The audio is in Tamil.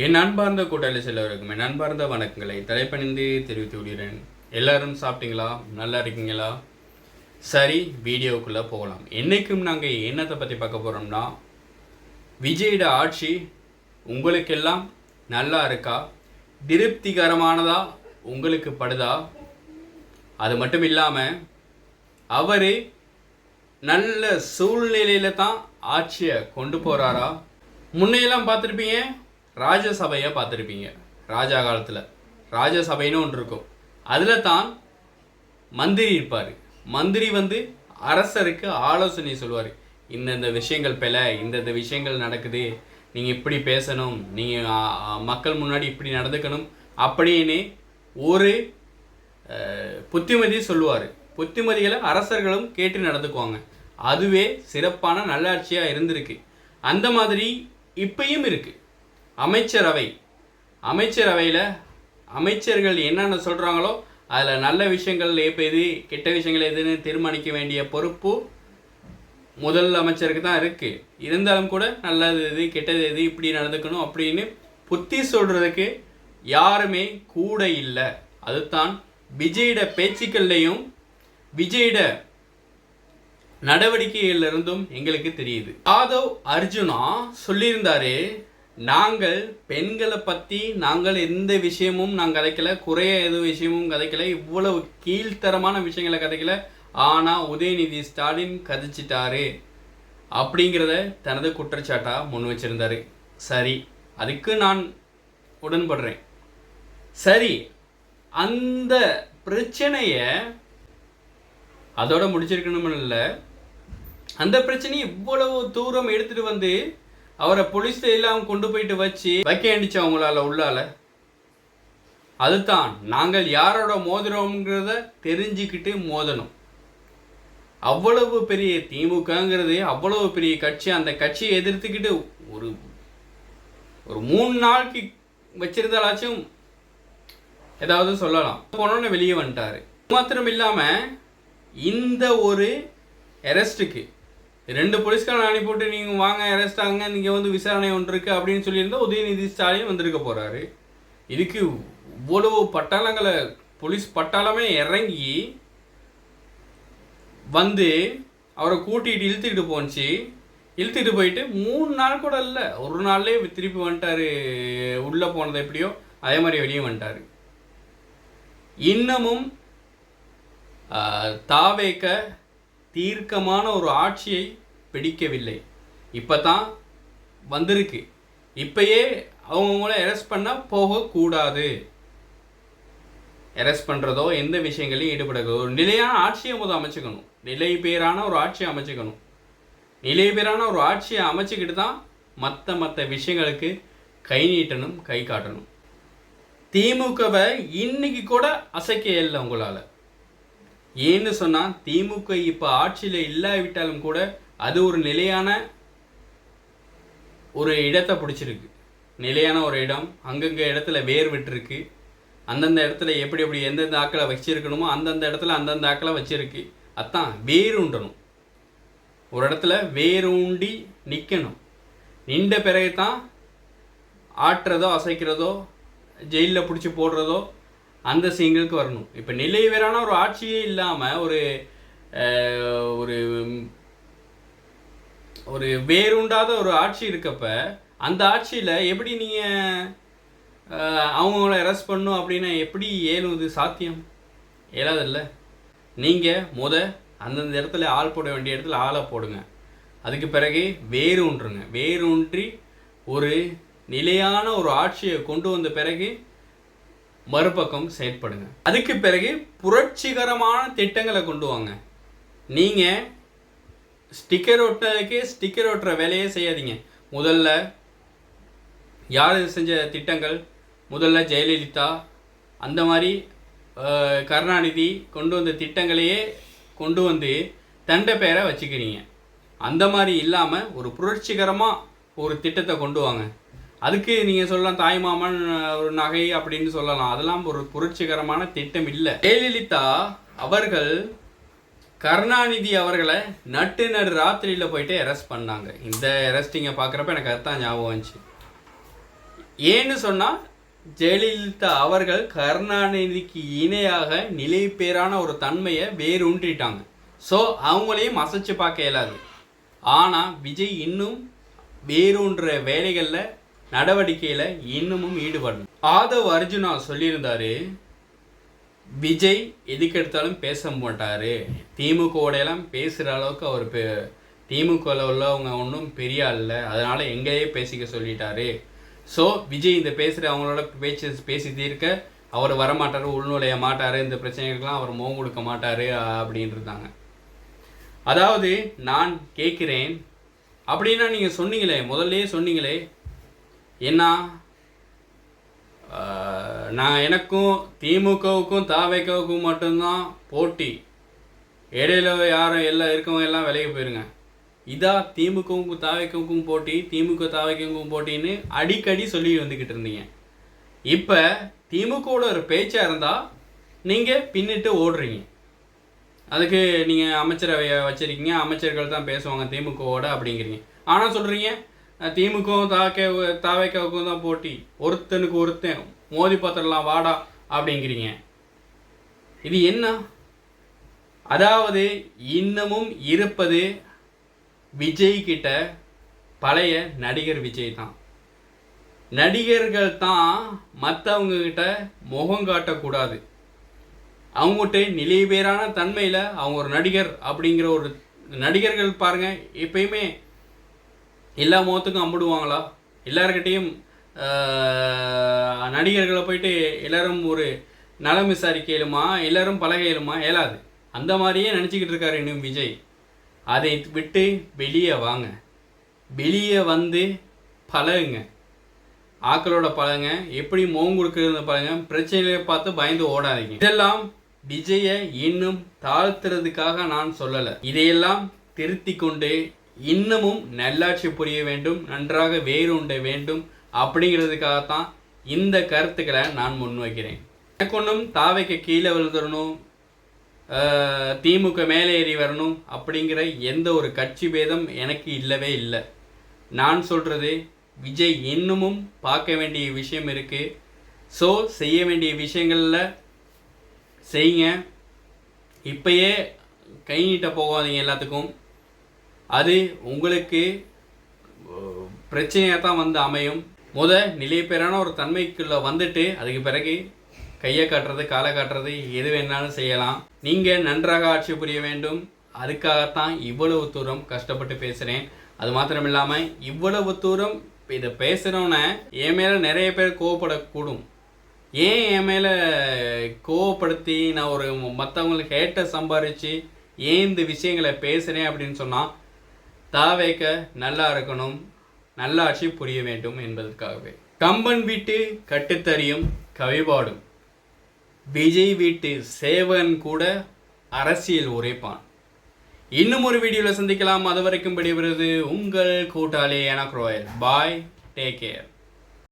என் அன்பார்ந்த கூட்டாளி செல்லவருக்கும் என் அன்பார்ந்த வணக்கங்களை தலைப்பணிந்து தெரிவித்து விடுகிறேன். எல்லாரும் சாப்பிட்டீங்களா? நல்லா இருக்கீங்களா? சரி, வீடியோக்குள்ளே போகலாம். என்றைக்கும் நாங்கள் என்னத்தை பற்றி பார்க்க போகிறோம்னா, விஜயோட ஆட்சி உங்களுக்கெல்லாம் நல்லா இருக்கா? திருப்திகரமானதா உங்களுக்கு படுதா? அது மட்டும் இல்லாமல் அவர் நல்ல சூழ்நிலையில் தான் ஆட்சியை கொண்டு போகிறாரா? முன்னையெல்லாம் பார்த்துருப்பீங்க, ராஜசபையை பார்த்துருப்பீங்க. ராஜா காலத்தில் ராஜசபைன்னு ஒன்று இருக்கும். அதில் தான் மந்திரி இருப்பார். மந்திரி அரசருக்கு ஆலோசனை சொல்லுவார். இந்தந்த விஷயங்கள் இந்தந்த விஷயங்கள் நடக்குது, நீங்கள் இப்படி பேசணும், நீங்கள் மக்கள் முன்னாடி இப்படி நடந்துக்கணும் அப்படின்னு ஒரு புத்திமதி சொல்லுவார். புத்திமதிகளை அரசர்களும் கேட்டு நடந்துக்குவாங்க. அதுவே சிறப்பான நல்லாட்சியாக இருந்திருக்கு. அந்த மாதிரி இப்பயும் இருக்குது. அமைச்சரவையில் அமைச்சர்கள் என்னென்ன சொல்கிறாங்களோ அதில் நல்ல விஷயங்கள் எது, கெட்ட விஷயங்கள் எதுன்னு தீர்மானிக்க வேண்டிய பொறுப்பு முதல் அமைச்சருக்கு தான் இருக்குது. இருந்தாலும் கூட நல்லது எது, கெட்டது எது, இப்படி நடந்துக்கணும் அப்படின்னு புத்தி சொல்கிறதுக்கு யாருமே கூட இல்லை. அதுதான் விஜயோட பேச்சுக்கள்லையும் விஜயோட நடவடிக்கைகளிலிருந்தும் எங்களுக்கு தெரியுது. ஆதவ் அர்ஜுனா சொல்லியிருந்தாரு, நாங்கள் பெண்களை பற்றி நாங்கள் எந்த விஷயமும் கதைக்கல, குறைய எது விஷயமும் கதைக்கல, இவ்வளவு கீழ்த்தரமான விஷயங்களை கதைக்கல, ஆனால் உதயநிதி ஸ்டாலின் கதைச்சிட்டாரு அப்படிங்கிறத தனது குற்றச்சாட்டாக முன் வச்சிருந்தாரு. சரி, அதுக்கு நான் உடன்படுறேன். சரி, அந்த பிரச்சனையை அதோட முடிச்சிருக்கணும் இல்லை, அந்த பிரச்சனையை இவ்வளவு தூரம் எடுத்துகிட்டு அவரை போலீஸ் எல்லாம் கொண்டு போயிட்டு வச்சு வைக்க வேண்டிச்சு அவங்களால உள்ளால. அதுதான் நாங்கள் யாரோட மோதுறோம்ங்கிறத தெரிஞ்சுக்கிட்டு மோதணும். அவ்வளவு பெரிய திமுகங்கிறது அவ்வளவு பெரிய கட்சி. அந்த கட்சியை எதிர்த்துக்கிட்டு ஒரு ஒரு 3 நாளைக்கு வச்சிருந்தாலாச்சும் ஏதாவது சொல்லலாம். போனோன்னு வெளியே வந்துட்டாரு. மாத்திரம் இல்லாமல் இந்த ஒரு அரெஸ்ட்டுக்கு 2 போலீஸ்காரன் அனுப்பிவிட்டு நீங்கள் வாங்க அரெஸ்ட் ஆகுங்க, நீங்கள் விசாரணை ஒன்று இருக்குது அப்படின்னு சொல்லியிருந்தால் உதயநிதி ஸ்டாலின் வந்திருக்க போகிறாரு. இதுக்கு இவ்வளவு பட்டாளங்களை போலீஸ் பட்டாளமே இறங்கி அவரை கூட்டிகிட்டு இழுத்துக்கிட்டு போயிட்டு 3 நாள் கூட இல்லை, ஒரு நாள்லேயே திருப்பி வந்துட்டார். உள்ளே போனது எப்படியோ அதே மாதிரி வெளியே வந்துட்டார். இன்னமும் தாவேக்க தீர்க்கமான ஒரு ஆட்சியை பிடிக்கவில்லை. இப்போ தான் வந்திருக்கு. இப்பயே அவங்கள அரெஸ்ட் பண்ண போகக்கூடாது. அரெஸ்ட் பண்ணுறதோ எந்த விஷயங்களையும் ஈடுபடுறதோ ஒரு நிலையான ஆட்சியை அமைச்சுக்கணும். நிலை பேரான ஒரு ஆட்சியை அமைச்சுக்கணும். நிலை பேரான ஒரு ஆட்சியை அமைச்சுக்கிட்டு தான் மற்ற விஷயங்களுக்கு கை நீட்டணும், கை காட்டணும். திமுகவை இன்னைக்கு கூட அசைக்க இல்லை உங்களால். ஏன்னு சொன்னால் திமுக இப்போ ஆட்சியில் இல்லாவிட்டாலும் கூட அது ஒரு நிலையான ஒரு இடத்தை பிடிச்சிருக்கு. நிலையான ஒரு இடம். அங்கங்கே இடத்துல வேர் விட்டுருக்கு. அந்தந்த இடத்துல எப்படி எந்தெந்த ஆக்களை வச்சிருக்கணுமோ அந்தந்த இடத்துல அந்தந்த ஆக்களை வச்சிருக்கு. அதான் வேரூண்டணும். ஒரு இடத்துல வேரூண்டி நிற்கணும். நின்ற பிறகு தான் ஆட்டுறதோ அசைக்கிறதோ ஜெயிலில் பிடிச்சி போடுறதோ அந்த சீங்களுக்கு வரணும். இப்போ நிலை வேறான ஒரு ஆட்சியே இல்லாமல் ஒரு ஒரு ஒரு வேறுண்டாத ஒரு ஆட்சி இருக்கப்ப அந்த ஆட்சியில் எப்படி நீங்கள் அவங்கள அரெஸ்ட் பண்ணணும் அப்படின்னா எப்படி ஏழுவது சாத்தியம்? ஏலாதில்ல. நீங்கள் அந்தந்த இடத்துல ஆள் போட வேண்டிய இடத்துல ஆளை போடுங்க. அதுக்கு பிறகு வேரூன்றுங்க. வேரூன்றி ஒரு நிலையான ஒரு ஆட்சியை கொண்டு வந்த பிறகு மறுபக்கம் செயற்படுங்க. அதுக்கு பிறகு புரட்சிகரமான திட்டங்களை கொண்டு வாங்க. நீங்கள் ஸ்டிக்கர் ஒட்டுற வேலையே செய்யாதீங்க. முதல்ல யார் செஞ்ச திட்டங்கள்? முதல்ல ஜெயலலிதா, அந்த மாதிரி கருணாநிதி கொண்டு வந்த திட்டங்களையே கொண்டு தண்டை பேரை வச்சுக்கிறீங்க. அந்த மாதிரி இல்லாமல் ஒரு புரட்சிகரமாக ஒரு திட்டத்தை கொண்டு வாங்க. அதுக்கு நீங்கள் சொல்லலாம் தாய்மாமன் ஒரு நகை அப்படின்னு சொல்லலாம். அதெல்லாம் ஒரு புரட்சிகரமான திட்டம் இல்லை. ஜெயலலிதா அவர்கள் கருணாநிதி அவர்களை நடு ராத்திரியில் போயிட்டு அரெஸ்ட் பண்ணாங்க. இந்த அரெஸ்டிங்கை பார்க்குறப்ப எனக்கு அதுதான் ஞாபகம் வந்துச்சு. ஏன்னு சொன்னால் ஜெயலலிதா அவர்கள் கருணாநிதிக்கு இணையாக நிலைப்பேறான ஒரு தன்மையை வேரூன்றிட்டாங்க. ஸோ அவங்களையும் அசைச்சு பார்க்க இயலாது. ஆனால் விஜய் இன்னும் வேரூன்ற வேலைகளில் நடவடிக்கையில் இன்னமும் ஈடுபடணும். ஆதவ் அர்ஜுனா சொல்லியிருந்தாரு, விஜய் எதுக்கெடுத்தாலும் பேச மாட்டார், திமுகவோடையெல்லாம் பேசுகிற அளவுக்கு அவர் திமுகவில் உள்ளவங்க ஒன்றும் பெரிய இல்லை, அதனால் எங்கேயே பேசிக்க சொல்லிட்டாரு. ஸோ விஜய் இந்த பேசுகிற அவங்களோட பேசி தீர்க்க அவர் வரமாட்டார், உள்நுழைய மாட்டார், இந்த பிரச்சனைகளுக்கெல்லாம் அவர் முகம் கொடுக்க மாட்டார் அப்படின்ட்டுருந்தாங்க. அதாவது நான் கேட்குறேன், அப்படின்னா நீங்கள் சொன்னீங்களே, முதல்லையே சொன்னீங்களே, என்ன நான் எனக்கும் திமுகவுக்கும் தாவேக்காவுக்கும் மட்டும்தான் போட்டி, இடையில யாரும் எல்லாம் இருக்கவங்க எல்லாம் விலகி போயிருங்க, இதா திமுகவுக்கும் தாவேக்காவுக்கும் போட்டி, திமுக தாவேக்காவுக்கும் போட்டின்னு அடிக்கடி சொல்லி வந்துக்கிட்டு இருந்தீங்க. இப்போ திமுகவோட ஒரு பேச்சாக இருந்தால் நீங்கள் பின்னிட்டு ஓடுறீங்க. அதுக்கு நீங்கள் அமைச்சரவையை வச்சுருக்கீங்க, அமைச்சர்கள் தான் பேசுவாங்க திமுகவோட அப்படிங்கிறீங்க. ஆனால் சொல்கிறீங்க திமுகவும் தாவேக்காவுக்கும் தான் போட்டி, ஒருத்தனுக்கு ஒருத்தன் மோதி பார்த்துடலாம் வாடா அப்படிங்கிறீங்க. இது என்ன? அதாவது இன்னமும் இருப்பது விஜய் கிட்ட பழைய நடிகர் விஜய் தான். நடிகர்கள் தான் மற்றவங்க கிட்ட முகம் காட்டக்கூடாது, அவங்ககிட்ட நிலைபேறான தன்மையில் அவங்க ஒரு நடிகர் அப்படிங்கிற ஒரு நடிகர்கள் பாருங்கள், எப்பயுமே எல்லா முகத்துக்கும் அம்பிடுவாங்களா? எல்லாருக்கிட்டையும் நடிகர்களை போயிட்டு எல்லோரும் ஒரு நலம் விசாரிக்கலுமா, எல்லோரும் பழகையிலுமா? இயலாது. அந்த மாதிரியே நினச்சிக்கிட்டு இருக்காரு இன்னும் விஜய். அதை விட்டு வெளியே வாங்க, வெளியே வந்து பழகுங்க, ஆக்களோட பழங்க, எப்படி முகம் கொடுக்குறது பழங்க, பிரச்சனையை பார்த்து பயந்து ஓடாதீங்க. இதெல்லாம் விஜயை இன்னும் தாழ்த்துறதுக்காக நான் சொல்லலை, இதையெல்லாம் திருத்தி கொண்டு இன்னமும் நல்லாட்சி புரிய வேண்டும், நன்றாக வேரூண்ட வேண்டும் அப்படிங்கிறதுக்காகத்தான் இந்த கருத்துக்களை நான் முன்வைக்கிறேன். எனக்கு ஒன்றும் தாவைக்கு கீழே விழுந்துடணும், திமுக மேலே ஏறி வரணும் அப்படிங்கிற எந்த ஒரு கட்சி பேதம் எனக்கு இல்லவே இல்லை. நான் சொல்கிறது, விஜய் இன்னமும் பார்க்க வேண்டிய விஷயம் இருக்குது. ஸோ செய்ய வேண்டிய விஷயங்களில் செய்யுங்க. இப்பயே கை நீட்ட போகாதீங்க எல்லாத்துக்கும். அது உங்களுக்கு பிரச்சனையாக தான் வந்து அமையும். நிலைப்பேறான ஒரு தன்மைக்குள்ளே வந்துட்டு அதுக்கு பிறகு கையை காட்டுறது, காலை காட்டுறது, எது வேணாலும் செய்யலாம். நீங்கள் நன்றாக ஆட்சி புரிய வேண்டும், அதுக்காகத்தான் இவ்வளவு தூரம் கஷ்டப்பட்டு பேசுகிறேன். அது மாத்திரம் இல்லாமல் இவ்வளவு தூரம் இதை பேசுகிறோன்னே என் மேலே நிறைய பேர் கோவப்படக்கூடும். ஏன் என் மேலே கோவப்படுத்தி நான் ஒரு மற்றவங்களுக்கு ஹேட்டை சம்பாரித்து ஏன் இந்த விஷயங்களை பேசுகிறேன் அப்படின்னு சொன்னால், தாவேக்க நல்லா இருக்கணும், நல்ல ஆட்சி புரிய வேண்டும் என்பதற்காகவே. கம்பன் வீட்டு கட்டுத்தறியும் கவிபாடும், விஜய் வீட்டு சேவகன் கூட அரசியல் உரைப்பான். இன்னும் ஒரு வீடியோவில் சந்திக்கலாம். அது வரைக்கும் விடைபெறுவது உங்கள் கூட்டாளி எனக் ராயல். பாய், டேக் கேர்.